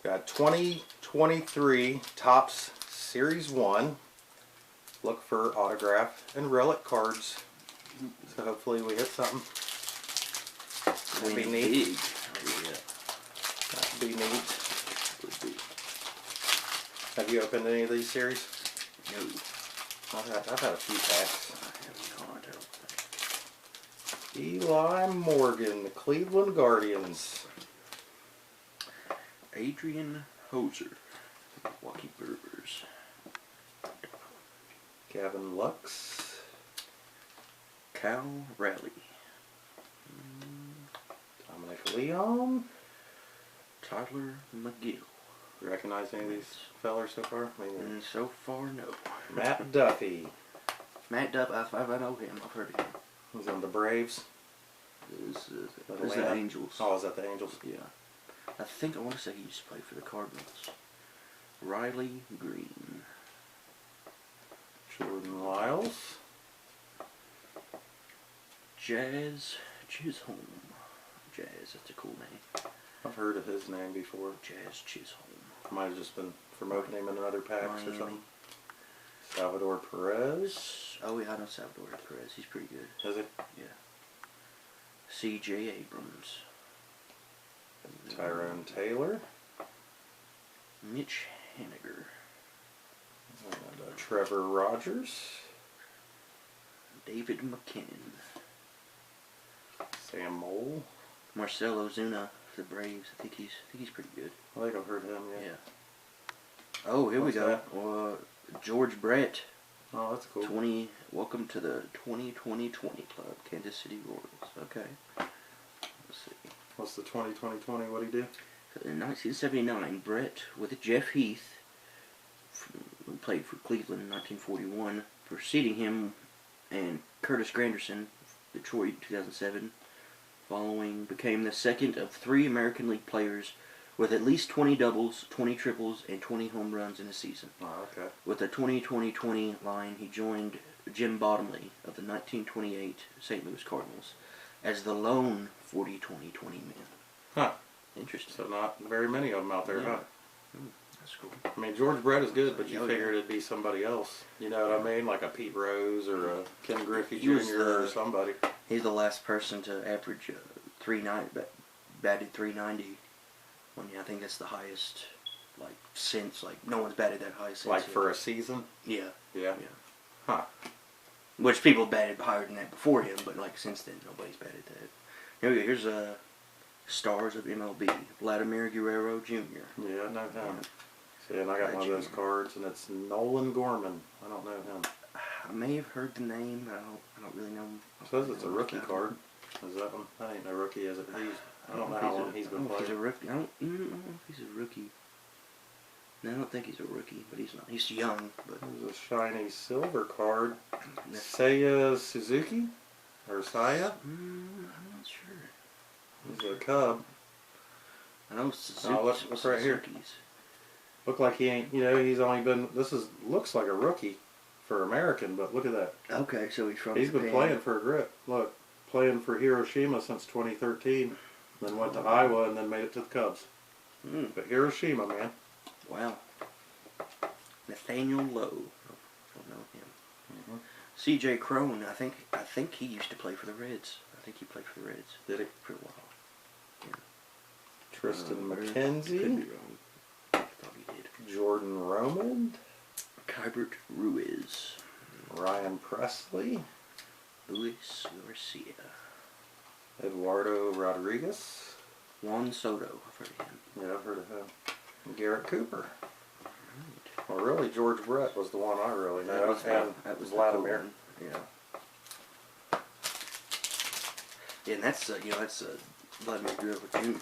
Got 2023 Topps Series 1. Look for autograph and relic cards. So hopefully we hit something. That'd be neat. That'd be neat. Would be. Have you opened any of these series? No. I've had a few packs. I have not, I don't think. Eli Morgan, the Cleveland Guardians. Adrian Hoser, Milwaukee Brewers. Gavin Lux. Cal Raleigh. Dominic Leon. Tyler McGill. You recognize any of these fellers so far? And so far, no. Matt Duffy. Matt Duff, I know him. I've heard of him. He's on the Braves. Is the Angels. Oh, is that the Angels? Yeah. I want to say he used to play for the Cardinals. Riley Green. Jordan Lyles. Jazz Chisholm. Jazz, that's a cool name. I've heard of his name before. Jazz Chisholm. Might have just been promoting him in other packs Miami. or something. Salvador Perez. Oh, yeah, I know Salvador Perez. He's pretty good. Is he? Yeah. C.J. Abrams. Tyrone Taylor. Mitch Haniger. And, Trevor Rogers. David McKinnon. Sam Mole. Marcelo Zuna for the Braves. I think he's pretty good. I think I've heard him, yeah. Yeah. Oh, here What's we go. George Brett. Oh, that's cool. Welcome to the 2020 Club, Kansas City Royals. Okay. Let's see. What's the 2020? What'd he do? In 1979, Brett with Jeff Heath, who played for Cleveland in 1941, preceding him, and Curtis Granderson, Detroit, 2007. Following, became the second of 3 American League players with at least 20 doubles, 20 triples, and 20 home runs in a season. Oh, okay. With the 2020 line, he joined Jim Bottomley of the 1928 St. Louis Cardinals as the lone 40-20-20 man. Huh. Interesting. So not very many of them out there, Yeah. huh? That's cool. I mean, George Brett is good, but you Oh, figured yeah. it'd be somebody else. You know what I mean? Like a Pete Rose or a Ken Griffey He was Jr. or somebody. He's the last person to average batted 390. I think that's the highest, like, since, like, no one's batted that high since. Like for a season? Yeah. Yeah. Yeah. Huh. Which people batted higher than that before him, but, like, since then, nobody's batted that. Here we go. Here's stars of MLB. Vladimir Guerrero Jr. Yeah, I know him. See, and I got one of those cards, and it's Nolan Gorman. I don't know him. I may have heard the name, but I don't really know him. It says it's a rookie card. Is that one? That ain't no rookie, is it? I don't know how long he's been playing. He's a rookie. I don't know if he's a rookie. No, I don't think he's a rookie, but he's not. He's young, but... There's a shiny silver card. Seiya Suzuki? Or Saya? I'm not sure. He's a Cub. I know Suzuki. Oh, look right here. Look like he ain't, he's only been, looks like a rookie for American, but look at that. Okay, so he's from He's Japan. been playing for a grip. Look, playing for Hiroshima since 2013. Then went to Iowa and then made it to the Cubs. But Hiroshima, man. Wow. Nathaniel Lowe. Don't know him. C.J. Crone. I think he used to play for the Reds. I think he played for the Reds. Did he? For a while. Yeah. Tristan Could McKenzie. be wrong. I thought he did. Jordan Romand. Kybert Ruiz. Ryan Presley. Luis Garcia. Eduardo Rodriguez. Juan Soto. I've heard of him. Yeah, I've heard of him. And Garrett Cooper. Right. Well, really, George Brett was the one I really know. That was Vladimir. The cool one. Yeah. Yeah, and that's Vladimir Guerrero Jr.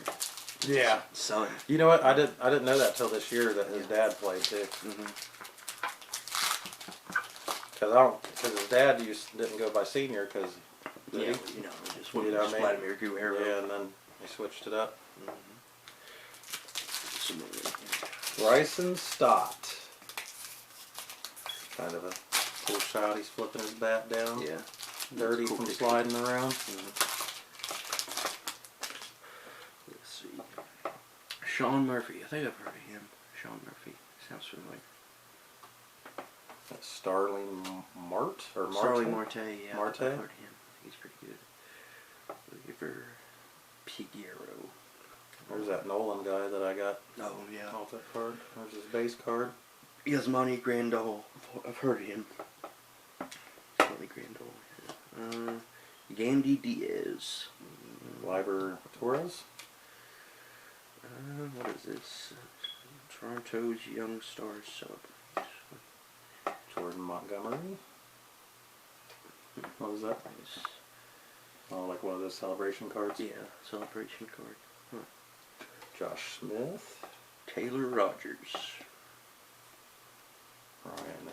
Yeah. Son. You know what? I didn't know that till this year that his dad played too. Because his dad didn't go by senior because Just Vladimir Guerrero. Yeah, and then they switched it up. Mm-hmm. Bryson Stott. Kind of a cool shot. He's flipping his bat down. Yeah. Dirty cool from picture. sliding around. Let's see. Sean Murphy. I think I've heard of him. Sean Murphy. Sounds familiar. That's Starling Marte or Marte? Starling Marte, yeah. Marte? I've heard of him. He's pretty good. Looking for Piguero. There's that Nolan guy that I got. Oh, yeah. Off that card. There's his base card. Yasmani Grandal. I've heard of him. Yasmani Grandal. Gandy Diaz. Liber Torres. What is this? Toronto's Young Stars Celebrate. Jordan Montgomery. What was that? Nice. Oh, like one of those celebration cards? Yeah, celebration card. Josh Smith. Taylor Rogers. Ryan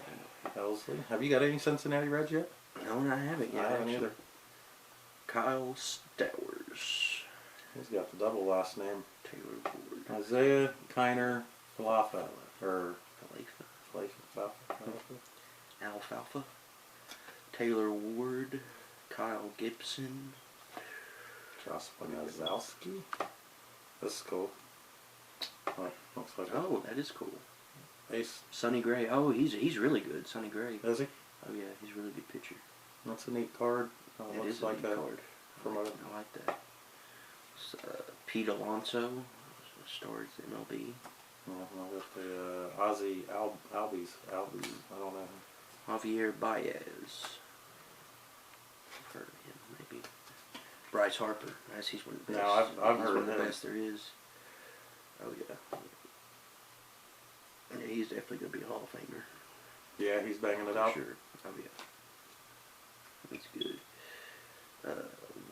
Helsley. Have you got any Cincinnati Reds yet? No, I haven't yet. I haven't either. Kyle Stowers. He's got the double last name. Taylor Ward. Isaiah Kiner Falafa. Or Falafa. Alfalfa. Taylor Ward. Kyle Gibson. Josh Wanazowski. This is cool. Oh, looks like Oh, that is cool. Ace. Sonny Gray. Oh, he's really good. Sonny Gray. Is he? Oh yeah, he's a really good pitcher. That's a neat card. It Looks is a like neat a card. from a I like that. Pete Alonso, stars MLB. I'll get the Ozzy Albies. I don't know. Javier Baez. I've heard of him, maybe. Bryce Harper. He's one of the best. No, I've He's heard one of of the him. best there is. Oh yeah. Yeah, he's definitely gonna be a Hall of Famer. Yeah, he's banging it For out. sure. Oh yeah. That's good.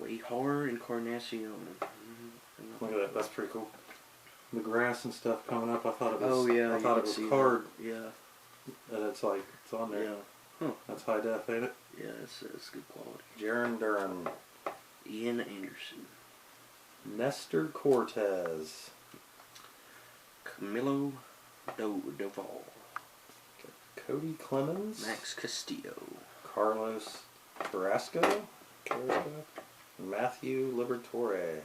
Wayhar Encarnacion. Look at that. That's pretty cool. The grass and stuff coming up. I thought it was. Oh yeah. I thought it was card. That. Yeah. And it's like it's on there. Yeah. Huh. That's high def, ain't it? Yeah, it's good quality. Jaron Duran. Ian Anderson. Nestor Cortez. Camilo Doval. Cody Clemens. Max Castillo. Carlos Carrasco. Matthew Liberatore.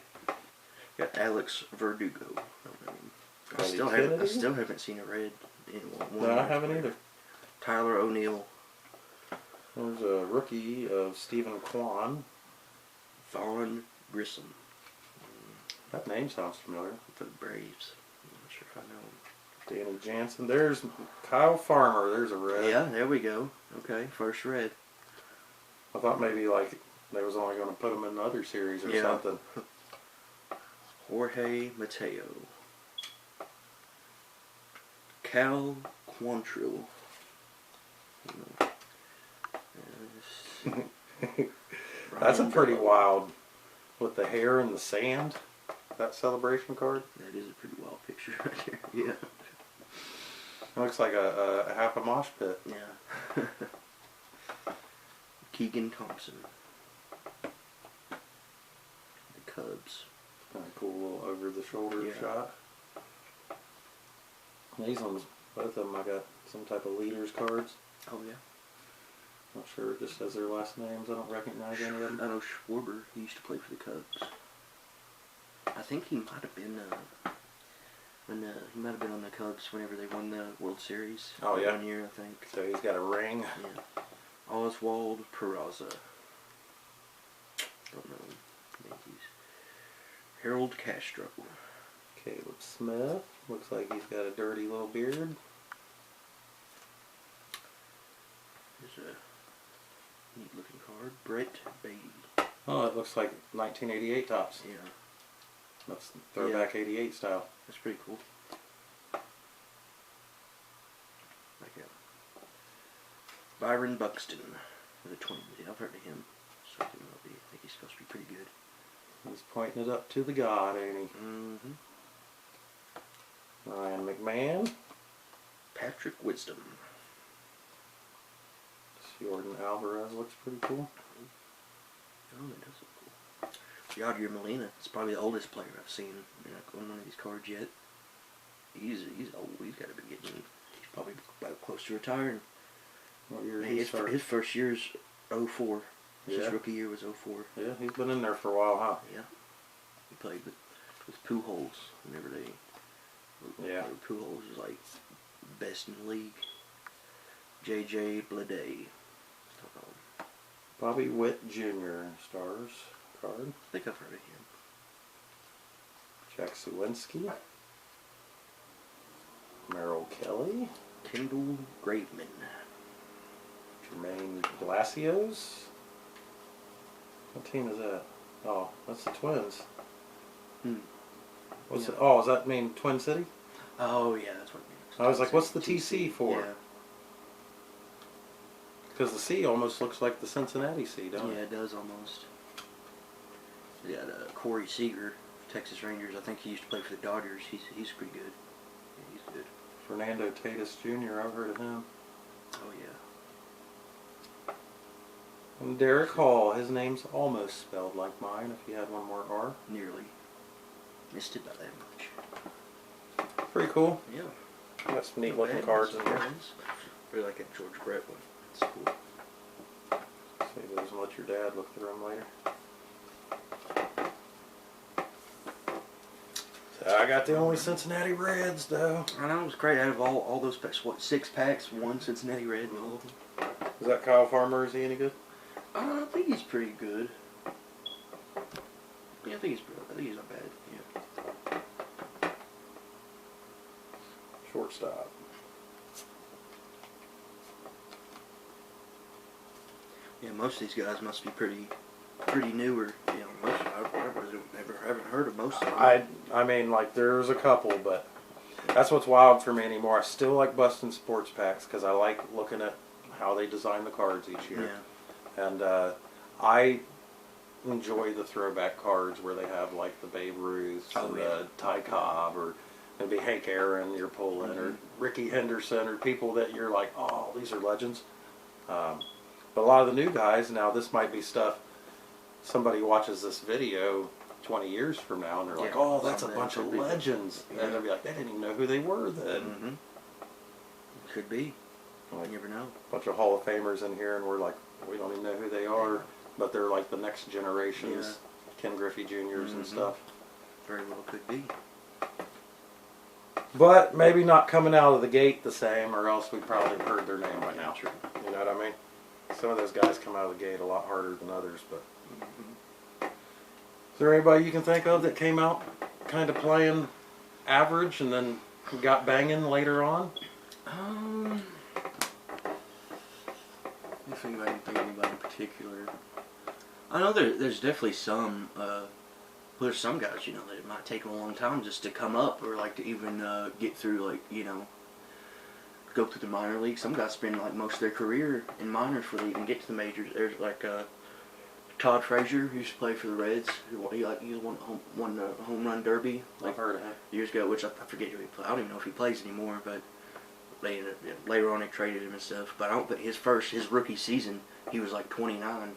Got Alex Verdugo. I Cody still haven't seen a red in one. No, I haven't either. Tyler O'Neill. There's a rookie of Stephen Kwan. Vaughn Grissom. That name sounds familiar. For the Braves. I'm not sure if I know him. Danny Jansen. There's Kyle Farmer. There's a red. Yeah, there we go. Okay, first red. I thought maybe like they was only going to put him in another series or something. Jorge Mateo. Cal Quantrill. That's a pretty wild, with the hair and the sand, that celebration card. That is a pretty wild picture right here. Yeah. It looks like a half a mosh pit. Yeah. Keegan Thompson. The Cubs. Kind of cool little over the shoulder Yeah. shot. These ones, both of them, I got some type of leaders cards. Oh yeah. Not sure, it just says their last names. I don't recognize any of them. I know Schwarber. He used to play for the Cubs. I think he might have been he might have been on the Cubs whenever they won the World Series. Oh yeah. 1 year, I think. So he's got a ring. Yeah. Oswald Peraza. Don't know him. Yankees. Harold Castro. Caleb Smith. Looks like he's got a dirty little beard. There's a neat looking card. Brett Beatty. Oh, it looks like 1988 tops. Yeah. That's throwback 88 style. That's pretty cool. Like that. Byron Buxton for the Twins. Yeah, I've heard of him. So I think he's supposed to be pretty good. He's pointing it up to the god, ain't he? Mm-hmm. Ryan McMahon. Patrick Wisdom. Jordan Alvarez looks pretty cool. Oh, that does look cool. Yadier Molina. It's probably the oldest player I've seen on one of these cards yet. He's old. He's got to be getting. He's probably about close to retiring. What year did he His start? first year's 04. Yeah. His rookie year was 04. Yeah, he's been in there for a while, huh? Yeah. He played with Pujols whenever they Yeah. Pujols is like best in the league. J.J. Bleday. Bobby Witt Jr. Stars card. I think I've heard of him. Jack Suwinski. Merrill Kelly. Kendall Graveman. Jermaine Glacios. What team is that? Oh, that's the Twins. What's Yeah. it? Oh, does that mean Twin City? Oh, yeah, that's what it means. I was like, what's the TC for? Yeah. Because the C almost looks like the Cincinnati C, don't Yeah, it? it does almost. We got Corey Seager, Texas Rangers. I think he used to play for the Dodgers. He's pretty good. Yeah, he's good. Fernando Tatis Jr., I've heard of him. Oh, yeah. And Darrick Hall, his name's almost spelled like mine if you had one more R. Nearly. Missed it by that much. Pretty cool. Yeah. Got some neat Not looking bad. cards in Some here. ones. Really like that George Brett one. That's cool. Save those and let your dad look through them later. So I got the only Cincinnati Reds though. I know, it was great. Out of all those packs, what, 6 packs, 1 Cincinnati Red and all of them. Is that Kyle Farmer? Is he any good? I think he's pretty good. Yeah, I think he's not bad. Yeah. Shortstop. Yeah, most of these guys must be pretty newer. You know, most I really haven't heard of most of them. I mean, like there's a couple, but that's what's wild for me anymore. I still like busting sports packs because I like looking at how they design the cards each year. Yeah. And I enjoy the throwback cards where they have like the Babe Ruth and the Ty Cobb, or maybe Hank Aaron you're pulling, or Ricky Henderson, or people that you're like, oh, these are legends. But a lot of the new guys, now this might be stuff somebody watches this video 20 years from now and they're like, oh, that's a bunch of legends. And they'll be like, they didn't even know who they were then. Could be. Like, You never know. a bunch of Hall of Famers in here and we're like, we don't even know who they are. But they're like the next generation's Ken Griffey Jr.'s and stuff. Very well could be. But maybe not coming out of the gate the same, or else we probably heard their name by now. True. You know what I mean? Some of those guys come out of the gate a lot harder than others. But is there anybody you can think of that came out kind of playing average and then got banging later on? If anybody can think of anybody in particular. I know there's definitely some. There's some guys, you know, that it might take them a long time just to come up, or like to even get through, like, you know, go through the minor league. Some guys spend like most of their career in minors before they even get to the majors. There's like Todd Frazier, who used to play for the Reds. He won the home run derby. Like, I've heard of him. Years ago, which I forget who he played. I don't even know if he plays anymore, but they later on they traded him and stuff. But I don't think his rookie season, he was like 29.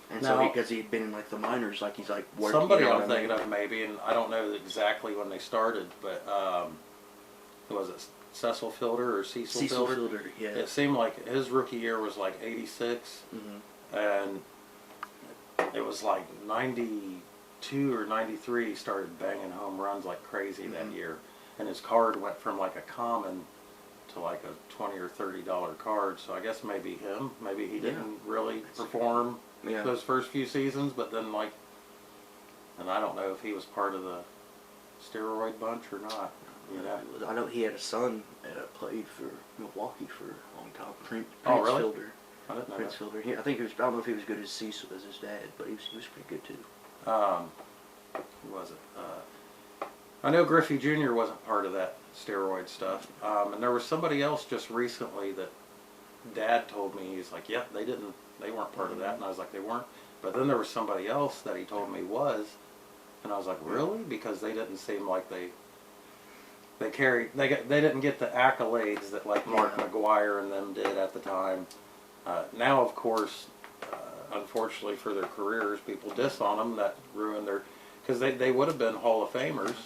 And so because he had been in like the minors, like he's like working. Somebody you know I'm thinking of maybe, and I don't know exactly when they started, but who was it, Cecil Fielder or Cecil Fielder? Yeah. It seemed like his rookie year was like 86, and it was like 92 or 93 he started banging home runs like crazy that year. And his card went from like a common to like a $20 or $30 card. So I guess maybe him. Maybe he didn't really perform those first few seasons, but then like, and I don't know if he was part of the steroid bunch or not. You know? I know he had a son that played for Milwaukee for a long time. Prince really? Fielder. I didn't know Prince that. Fielder. I think he was. I don't know if he was good as Cecil as his dad, but he was pretty good too. Who was it? I know Griffey Jr. wasn't part of that steroid stuff, and there was somebody else just recently that Dad told me, he's like, "Yep, they weren't part of that," and I was like, "They weren't." But then there was somebody else that he told me was, and I was like, "Really?" Because they didn't seem like they didn't get the accolades that like Mark McGuire and them did at the time. Now, of course, unfortunately for their careers, people diss on them. That ruined their, because they would have been Hall of Famers,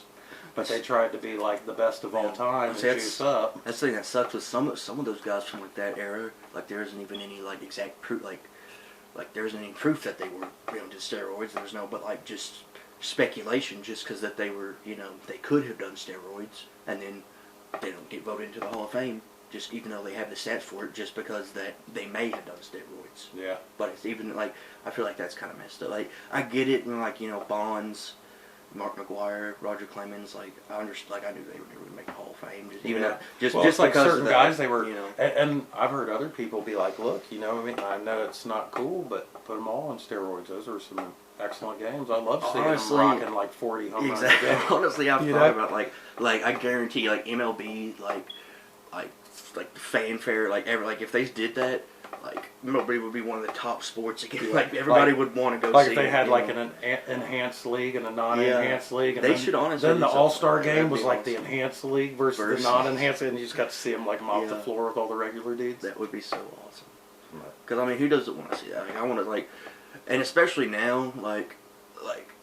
but they tried to be like the best of all time and juice up. That's the thing that sucks with some of those guys from like that era. Like there isn't even any like exact proof. Like there isn't any proof that they were just steroids. There's no, but like just speculation just because that they were, they could have done steroids, and then they don't get voted into the Hall of Fame, just even though they have the stats for it, just because that they may have done steroids. Yeah. But it's even like, I feel like that's kind of messed up. Like, I get it, and like, Bonds, Mark McGuire, Roger Clemens, like I understood, like I knew they would never make the Hall of Fame, just like because certain of the, guys they were, and I've heard other people be like, look, I mean, I know it's not cool, but put them all on steroids. Those are some excellent games. I love seeing them rocking like 40 home runs. Exactly. Honestly, I've thought about like I guarantee like MLB like fanfare like if they did that. Like, MLB would be one of the top sports again. Yeah. Like, everybody would want to go see it. Like, if they had, like, an enhanced league and a non-enhanced league. And they should honestly then the All-Star game was, like, the enhanced league versus the non-enhanced, and you just got to see them, like, mop the floor with all the regular dudes. That would be so awesome. Because, I mean, who doesn't want to see that? Like, I want to, like, and especially now, like,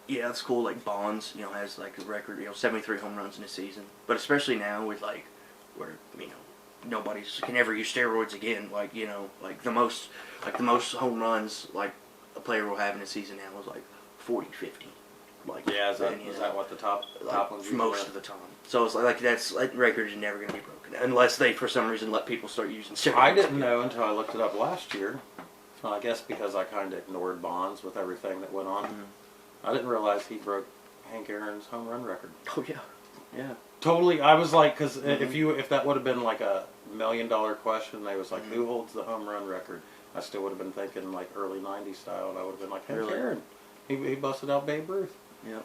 yeah, it's cool, like, Bonds, has, like, a record, 73 home runs in a season. But especially now with, like, where, nobody can ever use steroids again. Like, like the most home runs like a player will have in a season now is like 40, 50. Like, yeah, is that what the top ones? Most of the time. So it's like that record is never going to be broken unless they for some reason let people start using steroids. I didn't know until I looked it up last year. Well, I guess because I kind of ignored Bonds with everything that went on. Mm-hmm. I didn't realize he broke Hank Aaron's home run record. Oh yeah, yeah. Totally, I was like, because if that would have been like a $1 million question, they was like, who holds the home run record? I still would have been thinking like early '90s style, and I would have been like, Hank Aaron. He busted out Babe Ruth. Yep.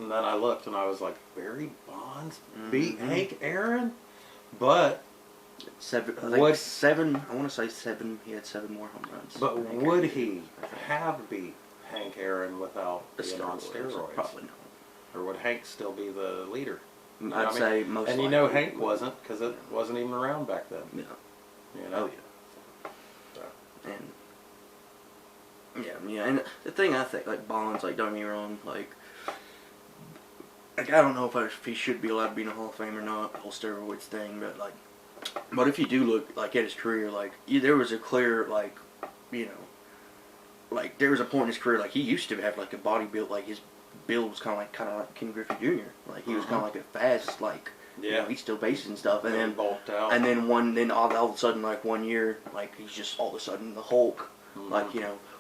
And then I looked, and I was like, Barry Bonds beat Hank Aaron, but seven. I want to say seven. He had 7 more home runs. But would he have beat Hank Aaron without being on steroids? Probably not. Or would Hank still be the leader? I'd say most. And Hank wasn't, because it wasn't even around back then. Yeah. Oh yeah. So. And and the thing I think, like Bonds, like don't get me wrong, like I don't know if he should be allowed to be in the Hall of Fame or not, the whole steroids thing, but if you do look like at his career, like there was a clear like there was a point in his career like he used to have like a body built like his build was kind of like Ken Griffey Jr. Like he was kind of like a fast he's still based and stuff, and then bulked out, and then all of a sudden like 1 year like he's just all of a sudden the Hulk,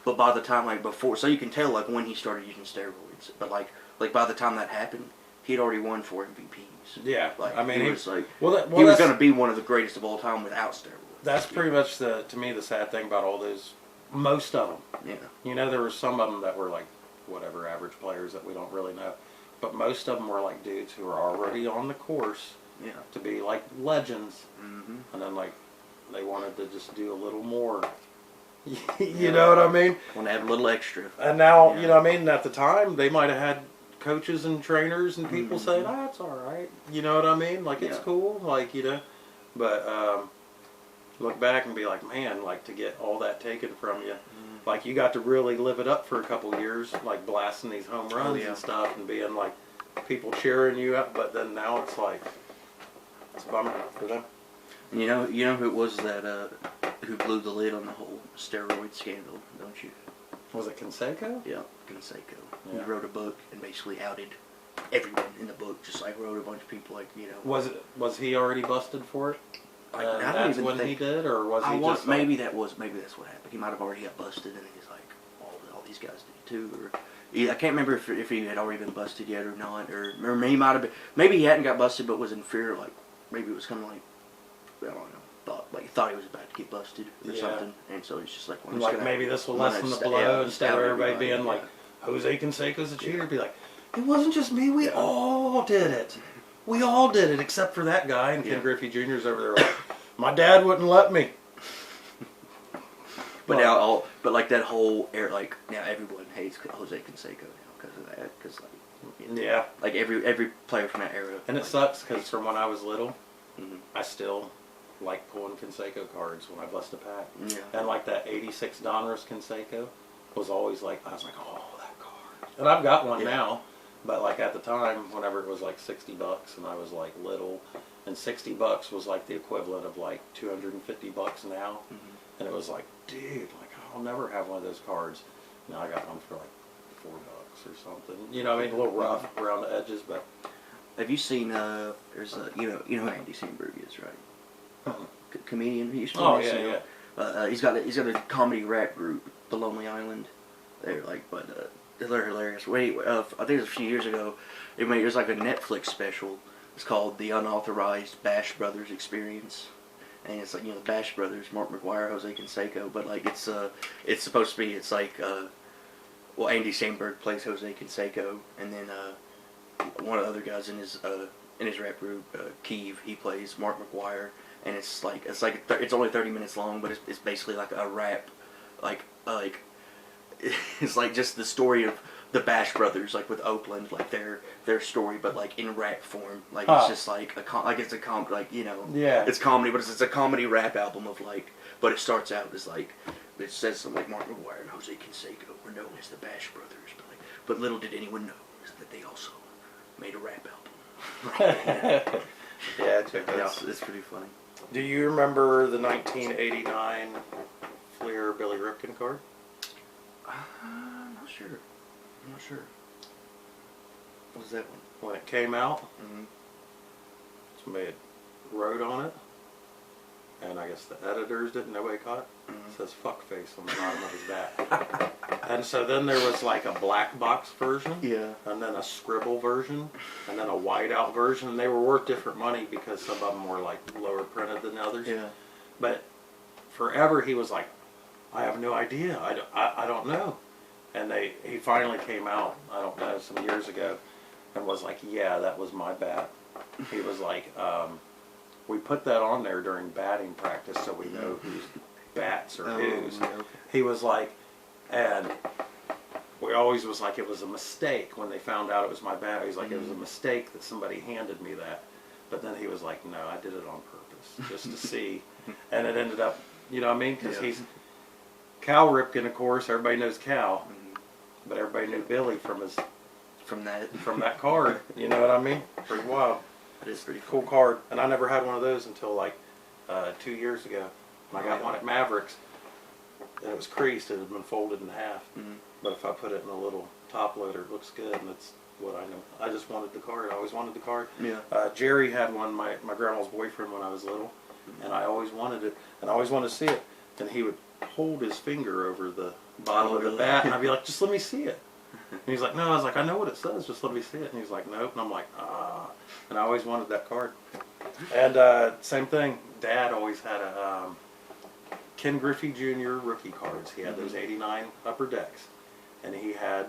But by the time like before, so you can tell like when he started using steroids, but like by the time that happened, he'd already won 4 MVPs. Yeah, like I mean he was like he was going to be one of the greatest of all time without steroids. That's pretty much to me the sad thing about all those. Most of them. Yeah. There were some of them that were like whatever average players that we don't really know, but most of them were like dudes who were already on the course to be like legends, and then like they wanted to just do a little more. You know what I mean? Want to have a little extra. And now you know what I mean. At the time, they might have had coaches and trainers and people saying, "That's all right." You know what I mean? Like it's cool, like but. Look back and be like, man, like to get all that taken from you. Like you got to really live it up for a couple years, like blasting these home runs and stuff and being like people cheering you up, but then now it's like, it's a bummer for them. You know who it was that, who blew the lid on the whole steroid scandal, don't you? Was it Canseco? Yeah, Canseco. Yeah. He wrote a book and basically outed everyone in the book, just like wrote a bunch of people like, Was he already busted for it? That's when he did, or was he just maybe that's what happened. He might have already got busted, and he's like, all these guys did too. Or I can't remember if he had already been busted yet or not, or he might have been. Maybe he hadn't got busted, but was in fear. Like maybe it was kind of like I don't know. Thought he was about to get busted or something, and so it's just like maybe this will lessen the blow instead of everybody being like Jose Canseco's a cheater. Be like, it wasn't just me. We all did it. We all did it except for that guy, and Ken Griffey Jr.'s over there like, my dad wouldn't let me. But now, like that whole era, like now everyone hates Jose Canseco now because of that. Because like every player from that era. And it sucks because from when I was little, I still like pulling Canseco cards when I bust a pack. Yeah. And like that '86 Donruss Canseco was always like I was like, oh, that card. And I've got one now. But like at the time, whenever it was like $60 and I was like little, and $60 was like the equivalent of like $250 now, and it was like, dude, like I'll never have one of those cards. Now I got one for like $4. or something. You know, I mean, a little rough around the edges, but. Have you seen? There's a you know who Andy Samberg is, right? Comedian. He used to be on SNL. He's got a comedy rap group, The Lonely Island. They're like, but they're hilarious. Wait, I think it was a few years ago. It was like a Netflix special. It's called The Unauthorized Bash Brothers Experience, and it's like the Bash Brothers, Mark McGuire, Jose Canseco, but like it's supposed to be Andy Samberg plays Jose Canseco, and then one of the other guys in his rap group, Keeve, he plays Mark McGuire, and it's only 30 minutes long, but it's basically like a rap, like it's like just the story of the Bash Brothers, like with Oakland, like their story, but like in rap form, like it's just like it's comedy, but it's a comedy rap album of like, but it starts out as like, it says something like Mark McGuire and Jose Canseco were known as the Bash Brothers, but little did anyone know that they also made a rap album. Yeah, check that out. It's pretty funny. Do you remember the 1989 Fleer Billy Ripken card? I'm not sure. What was that one? When it came out, Mm-hmm. somebody had wrote on it, and I guess the editors didn't. Nobody caught it. Mm-hmm. It says "fuckface" on the bottom of his back. And so then there was like a black box version, Yeah. and then a scribble version, and then a whiteout version. And they were worth different money because some of them were like lower printed than others. Yeah. But forever he was like, I have no idea. I don't know. And he finally came out, I don't know, some years ago, and was like, yeah, that was my bat. He was like, we put that on there during batting practice so we know whose bats are whose. Okay. He was like, and we always was like, it was a mistake when they found out it was my bat. He was like, it was a mistake that somebody handed me that. But then he was like, no, I did it on purpose, just to see. And it ended up, you know what I mean? Because he's Cal Ripken, of course. Everybody knows Cal, but everybody knew Billy from that card. You know what I mean? Pretty wild. That is pretty Cool card. And I never had one of those until like 2 years ago. And I got one at Mavericks, and it was creased. It had been folded in half. Mm-hmm. But if I put it in a little top loader, it looks good, and that's what I know. I just wanted the card. I always wanted the card. Yeah. Jerry had one, my grandma's boyfriend, when I was little, and I always wanted it, and I always wanted to see it. And he would hold his finger over the bottom of the bat, and I'd be like, just let me see it. And he's like, no. I was like, I know what it says, just let me see it. And he's like, nope. And I'm like, ah. And I always wanted that card. And same thing, Dad always had a Ken Griffey Jr. rookie cards. He had those 89 upper decks, and he had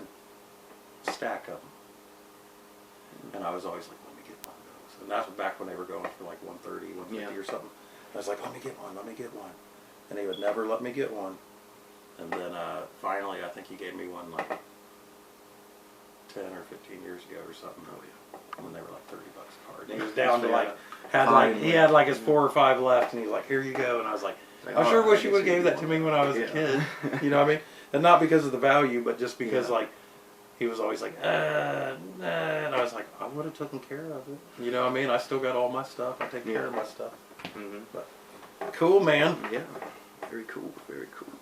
a stack of them. And I was always like, let me get one of those. And that was back when they were going for like 130, 150 or something. I was like, let me get one. And he would never let me get one. And then finally, I think he gave me one like 10 or 15 years ago or something. Oh yeah. When they were like $30 a card. And he was down to like, he had like his 4 or 5 left, and he was like, here you go. And I was like, I sure wish you would have gave that to me when I was a kid. You know what I mean? And not because of the value, but just because like, he was always like, nah. And I was like, I would have taken care of it. You know what I mean? I still got all my stuff. I take care of my stuff. Mm-hmm. But cool, man. Yeah. Very cool. Very cool.